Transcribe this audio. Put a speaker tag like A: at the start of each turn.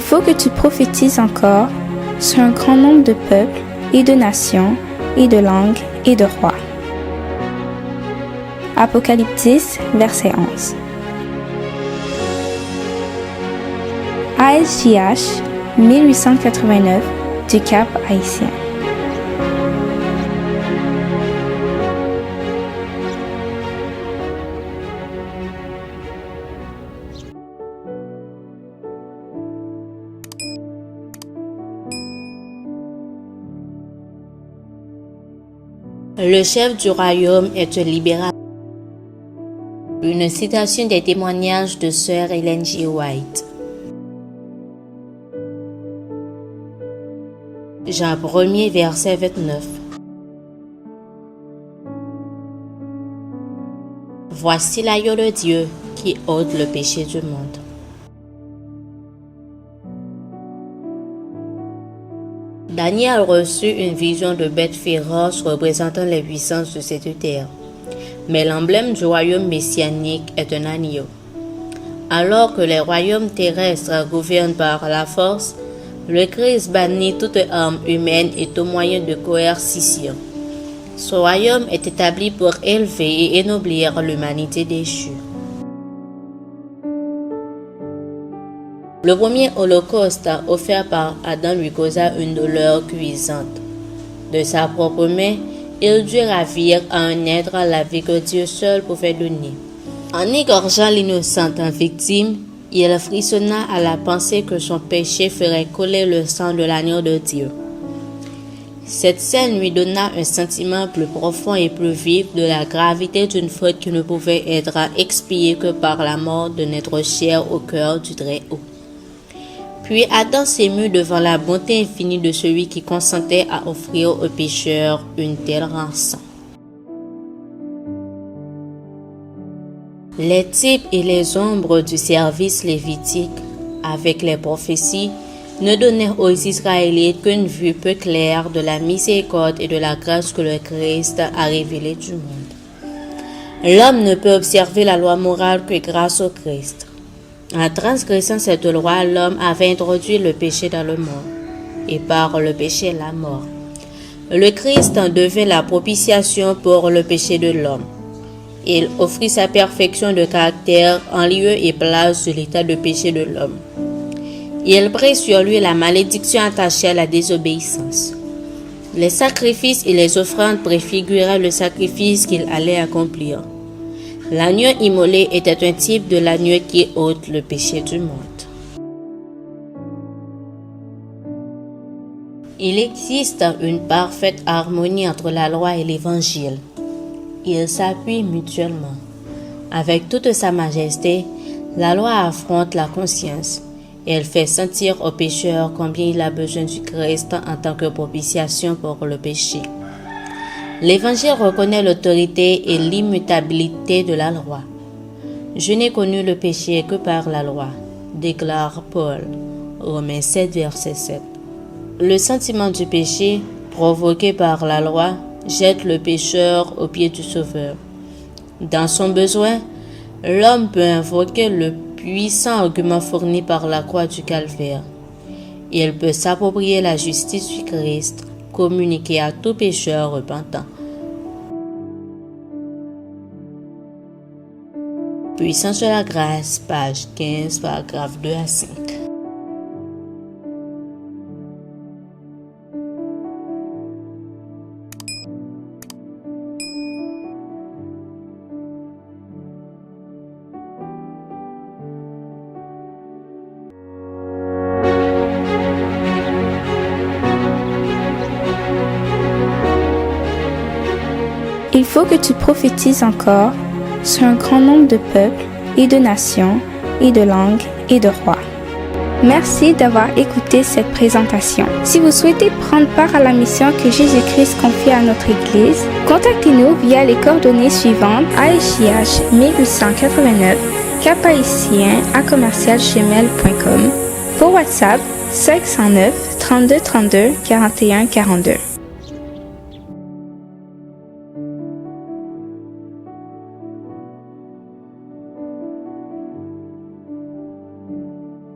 A: faut que tu prophétises encore sur un grand nombre de peuples et de nations et de langues et de rois. Apocalypse 10, verset 11. ASJH 1889 du Cap Haïtien.
B: Le chef du royaume est un libéral. Une citation des témoignages de Sir Ellen G. White. Jean 1er, verset 29. Voici l'agneau de Dieu qui ôte le péché du monde. Daniel reçut une vision de bêtes féroces représentant les puissances de cette terre. Mais l'emblème du royaume messianique est un agneau. Alors que les royaumes terrestres gouvernent par la force, le Christ bannit toute arme humaine et tout moyen de coercition. Ce royaume est établi pour élever et ennoblir l'humanité déchue. Le premier holocauste offert par Adam lui causa une douleur cuisante. De sa propre main, il dut ravir à un être la vie que Dieu seul pouvait donner. En égorgeant l'innocente victime, il frissonna à la pensée que son péché ferait couler le sang de l'agneau de Dieu. Cette scène lui donna un sentiment plus profond et plus vif de la gravité d'une faute qui ne pouvait être expiée que par la mort d'un être cher au cœur du Très-Haut. Puis Adam s'émut devant la bonté infinie de celui qui consentait à offrir aux pécheurs une telle rançon. Les types et les ombres du service lévitique, avec les prophéties, ne donnèrent aux Israélites qu'une vue peu claire de la miséricorde et de la grâce que le Christ a révélée du monde. L'homme ne peut observer la loi morale que grâce au Christ. En transgressant cette loi, l'homme avait introduit le péché dans le monde, et par le péché la mort. Le Christ devint la propitiation pour le péché de l'homme. Il offrit sa perfection de caractère en lieu et place de l'état de péché de l'homme. Il prit sur lui la malédiction attachée à la désobéissance. Les sacrifices et les offrandes préfiguraient le sacrifice qu'il allait accomplir. L'agneau immolé était un type de l'agneau qui ôte le péché du monde. Il existe une parfaite harmonie entre la loi et l'Évangile. Ils s'appuient mutuellement. Avec toute sa majesté, la loi affronte la conscience. Elle fait sentir au pécheur combien il a besoin du Christ en tant que propitiation pour le péché. L'Évangile reconnaît l'autorité et l'immutabilité de la loi. Je n'ai connu le péché que par la loi, déclare Paul, Romains 7, verset 7. Le sentiment du péché, provoqué par la loi, jette le pécheur aux pieds du Sauveur. Dans son besoin, l'homme peut invoquer le puissant argument fourni par la croix du Calvaire. Il peut s'approprier la justice du Christ, communiquée à tout pécheur repentant. Puissance de la grâce, page 15, paragraphe 2 à 5.
A: Il faut que tu prophétises encore sur un grand nombre de peuples et de nations et de langues et de rois. Merci d'avoir écouté cette présentation. Si vous souhaitez prendre part à la mission que Jésus-Christ confie à notre Église, contactez-nous via les coordonnées suivantes: ASJH 1889, caphaïtien@gmail.com, pour WhatsApp 509 32 32 41 42.